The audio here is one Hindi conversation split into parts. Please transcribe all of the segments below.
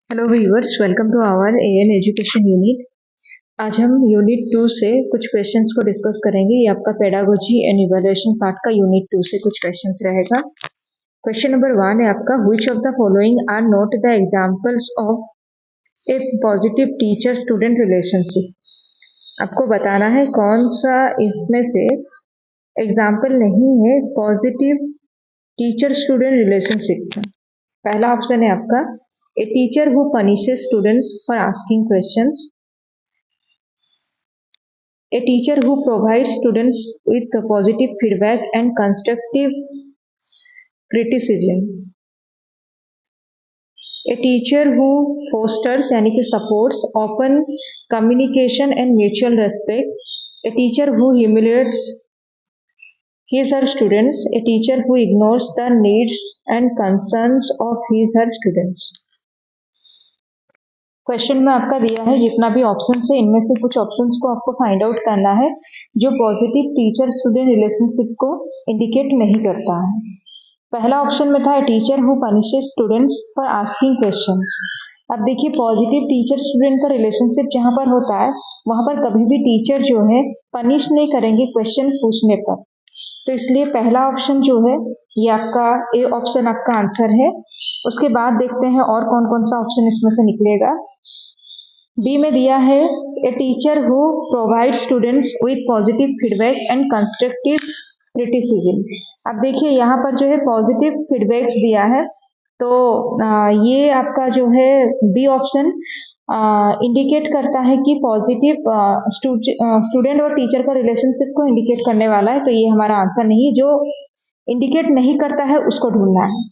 Hello viewers, welcome to our AN education unit. आज हम यूनिट 2 से कुछ क्वेश्चंस को डिस्कस करेंगे। ये आपका पेडागोजी एंड इवैल्यूएशन पार्ट का यूनिट 2 से कुछ क्वेश्चंस रहेगा। क्वेश्चन नंबर 1 है आपका, which of the following are not the examples of a positive teacher student relationship. आपको बताना है कौन सा इसमें से एग्जाम्पल नहीं है पॉजिटिव टीचर स्टूडेंट रिलेशनशिप का। पहला ऑप्शन है आपका, a teacher who punishes students for asking questions, a teacher who provides students with positive feedback and constructive criticism, a teacher who fosters यानी कि supports open communication and mutual respect, a teacher who humiliates his or her students, a teacher who ignores the needs and concerns of his or her students। Question में आपका दिया है जितना भी ऑप्शन है, इनमें से कुछ ऑप्शंस को आपको फाइंड आउट करना है जो पॉजिटिव टीचर स्टूडेंट रिलेशनशिप को इंडिकेट नहीं करता है। पहला ऑप्शन में था teacher who punishes students for asking questions. अब देखिए, पॉजिटिव टीचर स्टूडेंट का रिलेशनशिप जहां पर होता है वहां पर कभी भी टीचर जो है पनिश नहीं करेंगे क्वेश्चन पूछने पर, तो इसलिए पहला ऑप्शन जो है ये आपका ए ऑप्शन आपका आंसर है। उसके बाद देखते हैं और कौन कौन सा ऑप्शन इसमें से निकलेगा। बी में दिया है ए teacher who provide students with positive feedback and constructive criticism. अब देखिए यहाँ पर जो है पॉजिटिव फीडबैक्स दिया है, तो ये आपका जो है बी ऑप्शन इंडिकेट करता है कि पॉजिटिव स्टूडेंट और टीचर का रिलेशनशिप को इंडिकेट करने वाला है, तो ये हमारा आंसर नहीं, जो इंडिकेट नहीं करता है उसको ढूंढना है।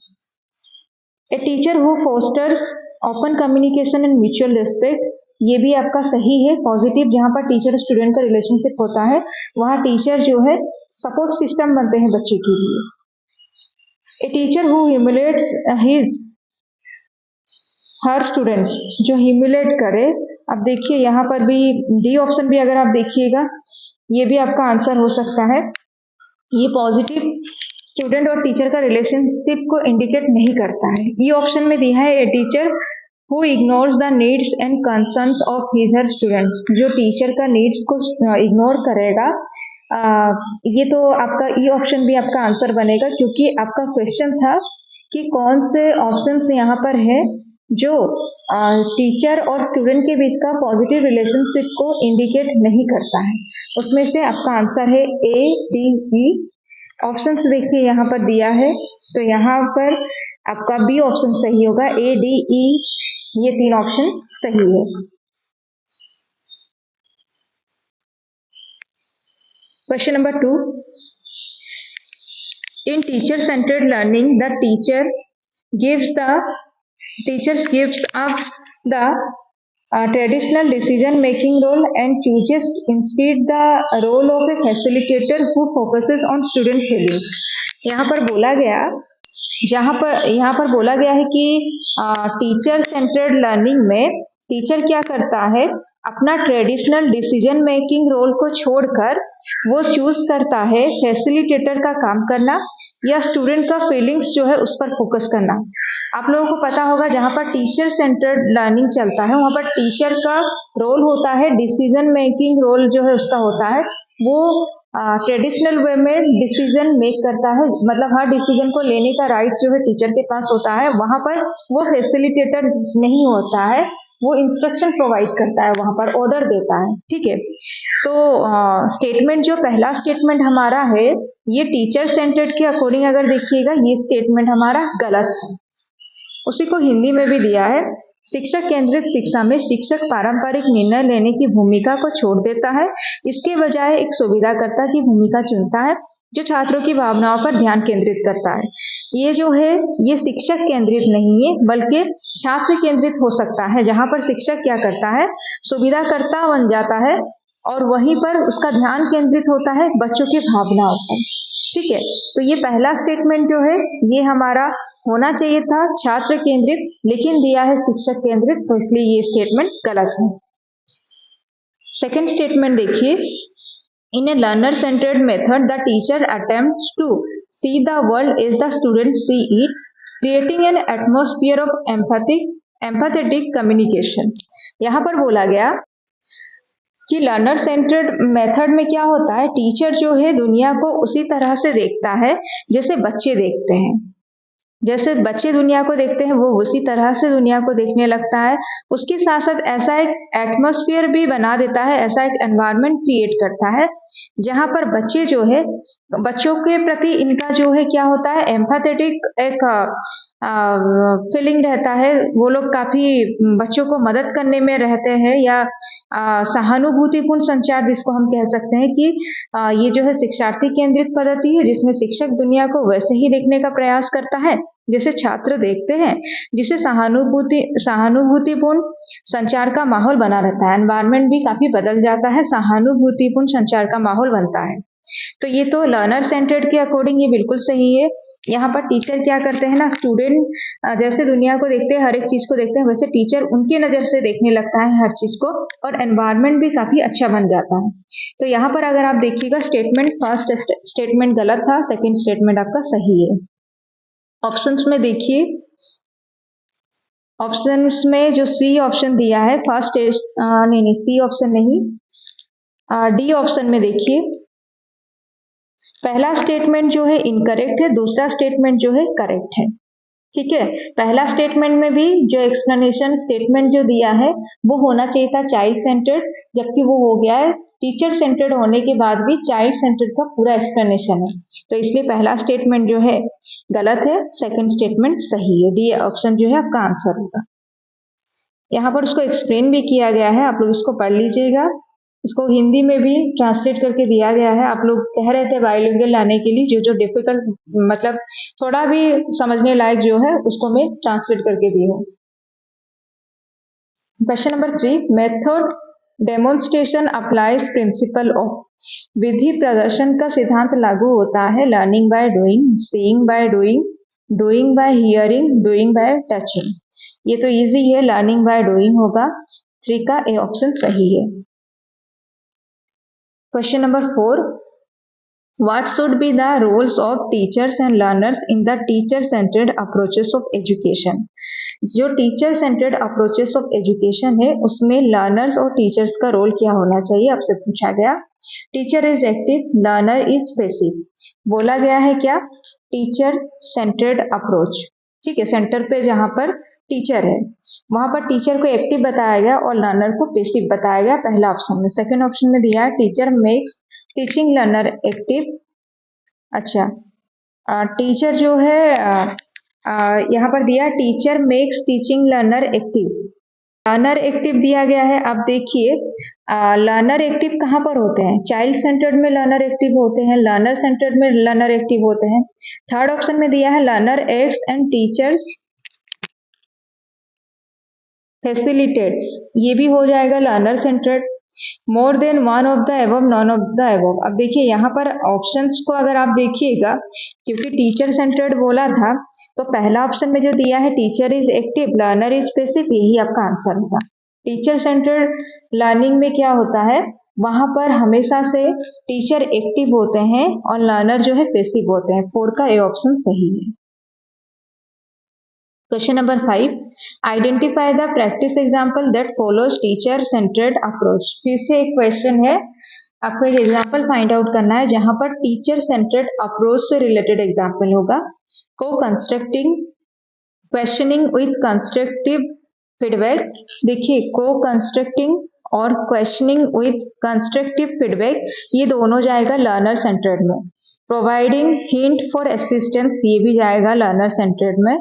ए teacher who fosters open communication and mutual respect, ये भी आपका सही है। पॉजिटिव जहां पर टीचर स्टूडेंट का रिलेशनशिप होता है वहां टीचर जो है सपोर्ट सिस्टम बनते हैं बच्चे के लिए। A teacher who humiliates his her students, जो ह्यूमिलेट करे। अब देखिए यहाँ पर भी डी ऑप्शन भी अगर आप देखिएगा ये भी आपका आंसर हो सकता है। ये पॉजिटिव स्टूडेंट और टीचर का रिलेशनशिप को इंडिकेट नहीं करता है। ये ऑप्शन में दिया है ए teacher who ignores the needs and concerns of his her student, जो टीचर का नीड्स को इग्नोर करेगा। ये तो आपका ई ऑप्शन भी आपका आंसर बनेगा, क्योंकि आपका क्वेश्चन था कि कौन से ऑप्शन यहाँ पर है जो टीचर और स्टूडेंट के बीच का पॉजिटिव रिलेशनशिप को इंडिकेट नहीं करता है। उसमें से आपका आंसर है ए डी ई। ऑप्शंस देखिए यहाँ पर दिया है, तो यहाँ पर आपका बी ऑप्शन सही होगा, ए डी ई ये तीन ऑप्शन सही है। Question number 2, in teacher centred learning the teachers gives up the traditional decision making role and chooses instead the role of a facilitator who focuses on student feelings। यहाँ पर बोला गया यहाँ पर बोला गया है कि टीचर सेंटर्ड लर्निंग में टीचर क्या करता है, अपना ट्रेडिशनल डिसीजन मेकिंग रोल को छोड़कर वो चूज करता है फैसिलिटेटर का काम करना या स्टूडेंट का फीलिंग्स जो है उस पर फोकस करना। आप लोगों को पता होगा जहाँ पर टीचर सेंटर्ड लर्निंग चलता है वहाँ पर टीचर का रोल होता है, डिसीजन मेकिंग रोल जो है उसका होता है, वो ट्रेडिशनल वे में डिसीजन मेक करता है, मतलब हर डिसीजन को लेने का राइट जो है टीचर के पास होता है। वहां पर वो फैसिलिटेटर नहीं होता है, वो इंस्ट्रक्शन प्रोवाइड करता है, वहां पर ऑर्डर देता है। ठीक है, तो स्टेटमेंट जो पहला स्टेटमेंट हमारा है ये टीचर सेंटर्ड के अकॉर्डिंग अगर देखिएगा ये स्टेटमेंट हमारा गलत है। उसी को हिंदी में भी दिया है, शिक्षक केंद्रित शिक्षा में शिक्षक पारंपरिक निर्णय लेने की भूमिका को छोड़ देता है, इसके बजाय एक सुविधाकर्ता की भूमिका चुनता है जो छात्रों की भावनाओं पर ध्यान केंद्रित करता है। ये जो है ये शिक्षक केंद्रित नहीं है बल्कि छात्र केंद्रित हो सकता है, जहां पर शिक्षक क्या करता है, सुविधाकर्ता बन जाता है और वहीं पर उसका ध्यान केंद्रित होता है बच्चों की भावनाओं पर। ठीक है, तो ये पहला स्टेटमेंट जो है ये हमारा होना चाहिए था छात्र केंद्रित, लेकिन दिया है शिक्षक केंद्रित, तो इसलिए ये स्टेटमेंट गलत है। सेकेंड स्टेटमेंट देखिए, in a learner centred method the teacher attempts to see the world as the student see it, creating an atmosphere of empathy empathetic communication. यहाँ पर बोला गया कि लर्नर सेंटर्ड मेथड में क्या होता है, टीचर जो है दुनिया को उसी तरह से देखता है जैसे बच्चे देखते हैं। जैसे बच्चे दुनिया को देखते हैं वो उसी तरह से दुनिया को देखने लगता है। उसके साथ साथ ऐसा एक एटमॉस्फेयर भी बना देता है, ऐसा एक एनवायरनमेंट क्रिएट करता है जहां पर बच्चे जो है, बच्चों के प्रति इनका जो है क्या होता है, एम्पैथेटिक एक फीलिंग रहता है। वो लोग काफी बच्चों को मदद करने में रहते हैं, या सहानुभूतिपूर्ण संचार जिसको हम कह सकते हैं कि ये जो है शिक्षार्थी केंद्रित पद्धति है जिसमें शिक्षक दुनिया को वैसे ही देखने का प्रयास करता है जैसे छात्र देखते हैं, जिसे सहानुभूतिपूर्ण संचार का माहौल बना रहता है। एनवायरनमेंट भी काफी बदल जाता है, सहानुभूतिपूर्ण संचार का माहौल बनता है। तो ये तो लर्नर सेंटर्ड के अकॉर्डिंग ये बिल्कुल सही है। यहाँ पर टीचर क्या करते हैं ना, स्टूडेंट जैसे दुनिया को देखते हैं, हर एक चीज को देखते हैं, वैसे टीचर उनके नजर से देखने लगता है हर चीज को, और एनवायरनमेंट भी काफी अच्छा बन जाता है। तो यहाँ पर अगर आप देखिएगा स्टेटमेंट, फर्स्ट स्टेटमेंट गलत था, सेकेंड स्टेटमेंट आपका सही है। ऑप्शंस में देखिए, ऑप्शंस में जो सी ऑप्शन दिया है फर्स्ट, नहीं सी ऑप्शन नहीं, डी ऑप्शन में देखिए, पहला स्टेटमेंट जो है इनकरेक्ट है, दूसरा स्टेटमेंट जो है करेक्ट है। ठीक है, पहला स्टेटमेंट में भी जो एक्सप्लेनेशन स्टेटमेंट जो दिया है वो होना चाहिए था चाइल्ड सेंटर्ड, जबकि वो हो गया है टीचर सेंटर्ड होने के बाद भी चाइल्ड सेंटर्ड का पूरा एक्सप्लेनेशन है। तो इसलिए पहला स्टेटमेंट जो है गलत है, सेकंड स्टेटमेंट सही है। डी ऑप्शन जो है आपका आंसर होगा। यहाँ पर उसको एक्सप्लेन भी किया गया है, आप लोग इसको पढ़ लीजिएगा। इसको हिंदी में भी ट्रांसलेट करके दिया गया है। आप लोग कह रहे थे बाइलिंगुअल लाने के लिए, जो जो डिफिकल्ट मतलब थोड़ा भी समझने लायक जो है उसको मैं ट्रांसलेट करके दी हूँ। Question number 3, method demonstration applies principle of, विधि प्रदर्शन का सिद्धांत लागू होता है learning by doing, seeing by doing, doing by hearing, doing by touching. ये तो इजी है, लर्निंग बाय डूइंग होगा। 3 का ए ऑप्शन सही है। Question number 4, what should be the roles of teachers and learners in the teacher centered approaches of education? जो teacher centred approaches of education है उसमें लर्नर्स और टीचर्स का रोल क्या होना चाहिए आपसे पूछा गया। Teacher is active, learner is passive. बोला गया है क्या, टीचर सेंटर्ड अप्रोच। ठीक है, सेंटर पे जहां पर टीचर है वहां पर टीचर को एक्टिव बताया गया और लर्नर को पैसिव बताया गया पहला ऑप्शन में। सेकंड ऑप्शन में दिया है teacher makes teaching learner active. अच्छा, टीचर जो है यहाँ पर दिया teacher makes teaching learner active, learner active दिया गया है। अब देखिए लर्नर एक्टिव कहाँ पर होते हैं, चाइल्ड सेंटर्ड में लर्नर एक्टिव होते हैं, लर्नर सेंटर्ड में लर्नर एक्टिव होते हैं। थर्ड ऑप्शन में दिया है learner acts and teachers facilitates, ये भी हो जाएगा learner centred. More than one of the above, none of the above. अब देखिए यहाँ पर ऑप्शंस को अगर आप देखिएगा, क्योंकि टीचर सेंटर्ड बोला था तो पहला ऑप्शन में जो दिया है teacher is active, learner is passive, यही आपका आंसर होगा। टीचर सेंटर्ड लर्निंग में क्या होता है, वहां पर हमेशा से टीचर एक्टिव होते हैं और लर्नर जो है पैसिव होते हैं। 4 का ए ऑप्शन सही है। Question number 5, identify the practice example that follows teacher centred approach. फिर से एक क्वेश्चन है, आपको एक एग्जाम्पल फाइंड आउट करना है जहां पर टीचर सेंटर्ड अप्रोच से रिलेटेड एग्जाम्पल होगा। को constructing, questioning with constructive feedback. देखिए को कंस्ट्रक्टिंग और क्वेश्चनिंग विथ कंस्ट्रक्टिव फीडबैक ये दोनों जाएगा लर्नर सेंटर्ड में। प्रोवाइडिंग हिंट फॉर असिस्टेंस ये भी जाएगा लर्नर सेंटर्ड में,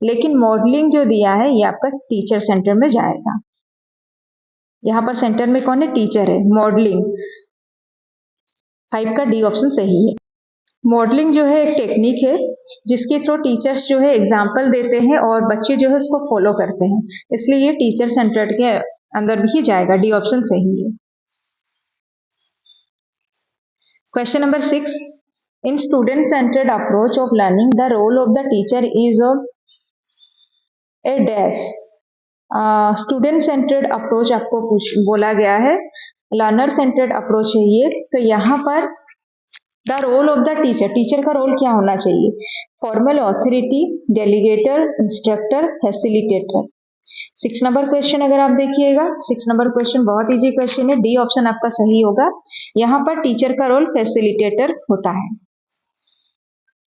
लेकिन मॉडलिंग जो दिया है ये आपका टीचर सेंटर में जाएगा। यहाँ पर सेंटर में कौन है, टीचर है। मॉडलिंग 5 का डी ऑप्शन सही है। मॉडलिंग जो है एक टेक्निक है जिसके थ्रू टीचर्स जो है एग्जाम्पल देते हैं और बच्चे जो है उसको फॉलो करते हैं, इसलिए ये टीचर सेंटर्ड के अंदर भी जाएगा, डी ऑप्शन सही है। Question number 6, in student centered approach of learning the role of the teacher is of a dash। Student centred approach आपको बोला गया है, लर्नर सेंटर्ड अप्रोच है ये। तो यहाँ पर the role of the teacher, teacher का रोल क्या होना चाहिए, formal authority, delegator, instructor, facilitator. 6 number question अगर आप देखिएगा, 6 नंबर क्वेश्चन बहुत इजी क्वेश्चन है, डी ऑप्शन आपका सही होगा। यहाँ पर टीचर का रोल फैसिलिटेटर होता है।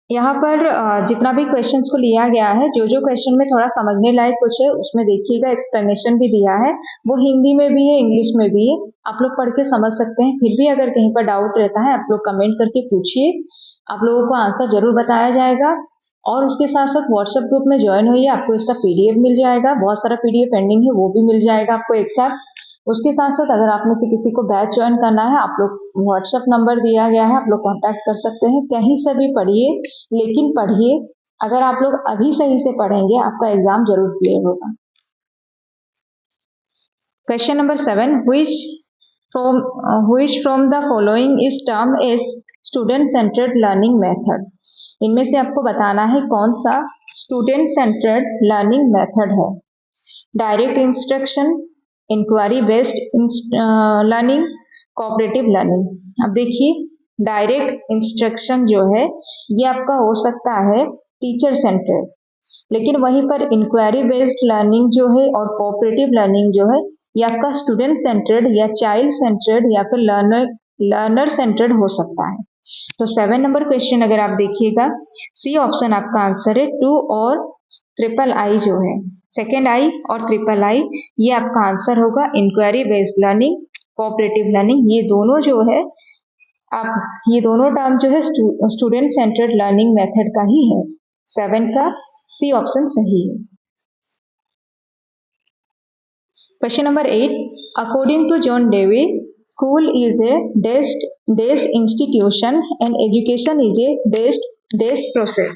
यहाँ पर जितना भी क्वेश्चंस को लिया गया है, जो जो क्वेश्चन में थोड़ा समझने लायक कुछ है उसमें देखिएगा एक्सप्लेनेशन भी दिया है, वो हिंदी में भी है, इंग्लिश में भी है, आप लोग पढ़ के समझ सकते हैं। फिर भी अगर कहीं पर डाउट रहता है आप लोग कमेंट करके पूछिए, आप लोगों को आंसर जरूर बताया जाएगा। और उसके साथ साथ व्हाट्सएप ग्रुप में ज्वाइन होइए, आपको इसका पीडीएफ मिल जाएगा, बहुत सारा पीडीएफ पेंडिंग है वो भी मिल जाएगा आपको एक साथ। उसके साथ साथ अगर आप में से किसी को बैच ज्वाइन करना है, आप लोग व्हाट्सएप नंबर दिया गया है, आप लोग कांटेक्ट कर सकते हैं। कहीं से भी पढ़िए, लेकिन पढ़िए, अगर आप लोग अभी सही से पढ़ेंगे आपका एग्जाम जरूर क्लियर होगा। Question number 7, which from the following is termed as student centered learning method? इनमें से आपको बताना है कौन सा स्टूडेंट सेंटर्ड लर्निंग मेथड है। Direct instruction, inquiry based learning, cooperative learning. अब देखिए, डायरेक्ट इंस्ट्रक्शन जो है ये आपका हो सकता है टीचर सेंटर्ड, लेकिन वहीं पर इंक्वायरी बेस्ड लर्निंग जो है और कोऑपरेटिव लर्निंग जो है ये आपका स्टूडेंट सेंटर्ड या चाइल्ड सेंटर्ड या फिर लर्नर सेंटर्ड हो सकता है। तो 7 नंबर क्वेश्चन अगर आप देखिएगा, सी ऑप्शन आपका आंसर है। 2 और ट्रिपल आई जो है, सेकेंड आई और ट्रिपल आई, ये आपका आंसर होगा। Inquiry based learning, cooperative learning, ये दोनों जो है आप ये दोनों टर्म जो है स्टूडेंट सेंटर्ड लर्निंग मेथड का ही है। 7 का सी ऑप्शन सही है। Question number 8, according to John Dewey, school is a डेस्ट institution and education is a डेस्ट प्रोसेस।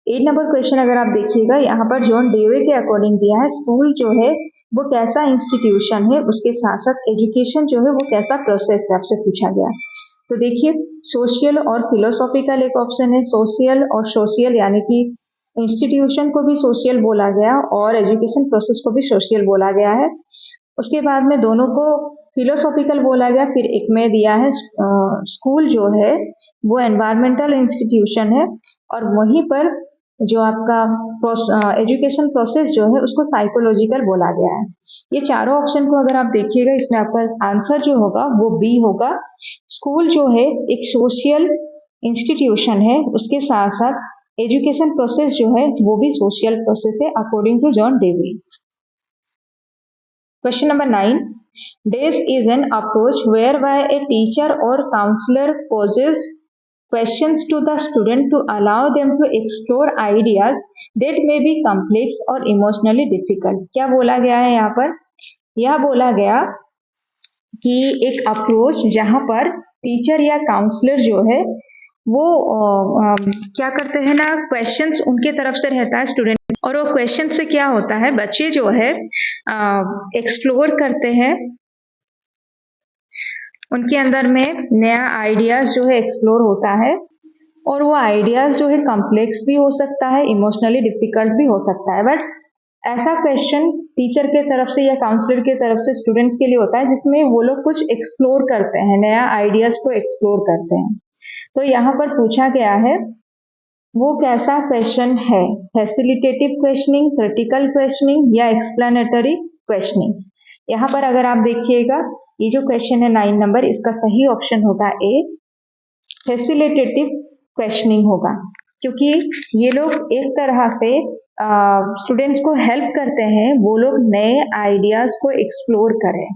8 नंबर क्वेश्चन अगर आप देखिएगा, यहाँ पर जॉन डेवी के अकॉर्डिंग दिया है स्कूल जो है वो कैसा इंस्टीट्यूशन है, उसके साथ साथ एजुकेशन जो है वो कैसा प्रोसेस है, आपसे पूछा गया। तो देखिए, सोशल और फिलोसॉफिकल एक ऑप्शन है, सोशल और सोशल, यानी कि इंस्टीट्यूशन को भी सोशल बोला गया और एजुकेशन प्रोसेस को भी सोशल बोला गया है। उसके बाद में दोनों को फिलोसॉफिकल बोला गया। फिर एक में दिया है स्कूल जो है वो एनवायरमेंटल इंस्टीट्यूशन है, और वहीं पर जो आपका एजुकेशन प्रोसेस जो है उसको साइकोलॉजिकल बोला गया है। ये चारों ऑप्शन को अगर आप देखिएगा, इसमें आपका आंसर जो होगा वो बी होगा। स्कूल जो है एक सोशल इंस्टीट्यूशन है, उसके साथ साथ एजुकेशन प्रोसेस जो है वो भी सोशल प्रोसेस है according to John Dewey. Question number 9, this is an approach whereby a teacher और counsellor poses questions to the student to allow them to explore ideas that may be complex or emotionally difficult। क्या बोला गया है यहाँ पर? यह बोला गया कि एक अप्रोच जहां पर टीचर या काउंसलर जो है वो क्या करते हैं ना, क्वेश्चंस उनके तरफ से रहता है स्टूडेंट, और वो क्वेश्चन से क्या होता है, बच्चे जो है एक्सप्लोर करते हैं, उनके अंदर में नया आइडियाज जो है एक्सप्लोर होता है, और वो आइडियाज जो है कॉम्प्लेक्स भी हो सकता है, इमोशनली डिफिकल्ट भी हो सकता है। बट ऐसा क्वेश्चन टीचर के तरफ से या काउंसलर के तरफ से स्टूडेंट्स के लिए होता है जिसमें वो लोग कुछ एक्सप्लोर करते हैं, नया आइडियाज को एक्सप्लोर करते हैं। तो यहाँ पर पूछा गया है वो कैसा क्वेश्चन है, फैसिलिटेटिव क्वेश्चनिंग, क्रिटिकल क्वेश्चनिंग या एक्सप्लेनेटरी क्वेश्चनिंग। यहाँ पर अगर आप देखिएगा, ये जो क्वेश्चन है 9 नंबर, इसका सही ऑप्शन होगा ए, फैसिलिटेटिव क्वेश्चनिंग होगा, क्योंकि ये लोग एक तरह से स्टूडेंट्स को हेल्प करते हैं, वो लोग नए आइडियाज को एक्सप्लोर करें।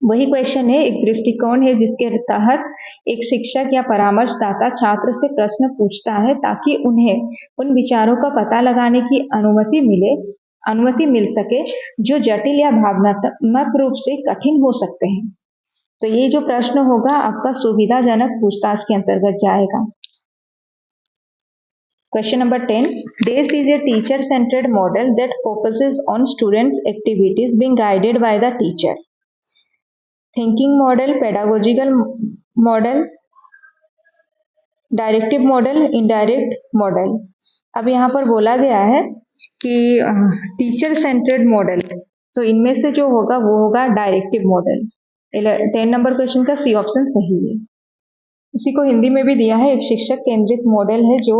वही क्वेश्चन है, एक दृष्टिकोण है जिसके तहत एक शिक्षक या परामर्शदाता छात्र से प्रश्न पूछता है ताकि उन्हें उन विचारों का पता लगाने की अनुमति मिल सके जो जटिल या भावनात्मक रूप से कठिन हो सकते हैं। तो ये जो प्रश्न होगा आपका सुविधाजनक पूछताछ के अंतर्गत जाएगा। Question number 10, this is a teacher centered model that focuses on students activities being guided by the teacher। Thinking model, pedagogical model, directive model, indirect model. अब यहाँ पर बोला गया है कि टीचर सेंटर्ड मॉडल, तो इनमें से जो होगा वो होगा डायरेक्टिव मॉडल। 10 नंबर क्वेश्चन का सी ऑप्शन सही है। इसी को हिंदी में भी दिया है, एक शिक्षक केंद्रित मॉडल है जो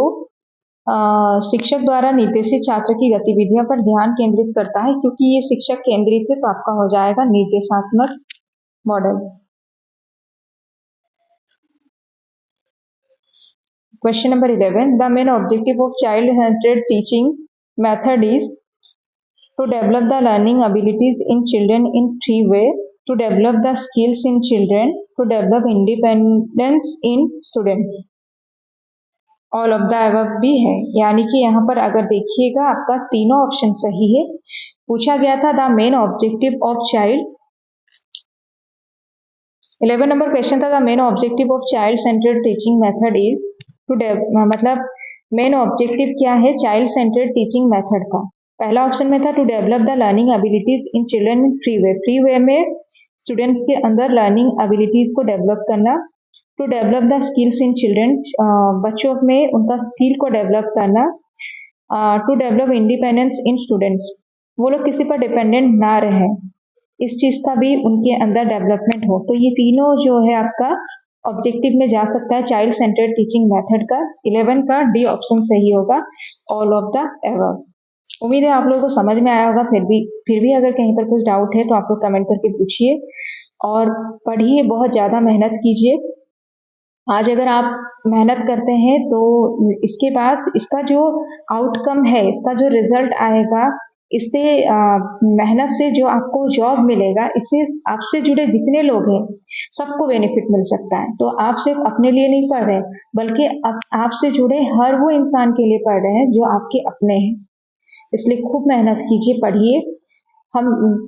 शिक्षक द्वारा निर्देशित छात्र की गतिविधियों पर ध्यान केंद्रित करता है, क्योंकि ये शिक्षक केंद्रित है तो आपका हो जाएगा निर्देशात्मक model. Question number 11. The main objective of child-centered teaching method is to develop the learning abilities in children in three ways: to develop the skills in children, to develop independence in students. All of the above भी है, यानी कि यहाँ पर अगर देखिएगा आपका तीनों ऑप्शन सही है। पूछा गया था the main objective of child, 11 number question था the main objective of child centred teaching method is to मतलब मेन ऑब्जेक्टिव क्या है चाइल्ड सेंटर्ड टीचिंग मेथड का। पहला ऑप्शन में था to develop the learning abilities in children in free way में स्टूडेंट्स के अंदर लर्निंग एबिलिटीज को डेवलप करना, to develop the skills in children बच्चों में उनका स्किल को डेवलप करना, to develop independence in students वो लोग किसी पर डिपेंडेंट ना रहे, इस चीज का भी उनके अंदर डेवलपमेंट हो। तो ये तीनों जो है आपका ऑब्जेक्टिव में जा सकता है चाइल्ड सेंटर्ड टीचिंग मेथड का। 11 का डी ऑप्शन सही होगा, ऑल ऑफ द एबव। उम्मीद है आप लोगों को समझ में आया होगा। फिर भी अगर कहीं पर कुछ डाउट है तो आप लोग कमेंट करके पूछिए और पढ़िए, बहुत ज़्यादा मेहनत कीजिए। आज अगर आप मेहनत करते हैं तो इसके बाद इसका जो आउटकम है, इसका जो रिजल्ट आएगा, इससे मेहनत से जो आपको जॉब मिलेगा, इससे आपसे जुड़े जितने लोग हैं सबको बेनिफिट मिल सकता है। तो आप सिर्फ अपने लिए नहीं पढ़ रहे, बल्कि आपसे जुड़े हर वो इंसान के लिए पढ़ रहे हैं जो आपके अपने हैं। इसलिए खूब मेहनत कीजिए, पढ़िए। हम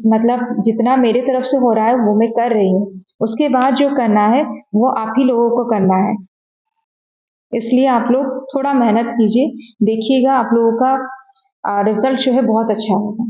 मतलब जितना मेरे तरफ से हो रहा है वो मैं कर रही हूँ, उसके बाद जो करना है वो आप ही लोगों को करना है। इसलिए आप लोग थोड़ा मेहनत कीजिए, देखिएगा आप लोगों का रिजल्ट जो है बहुत अच्छा होगा।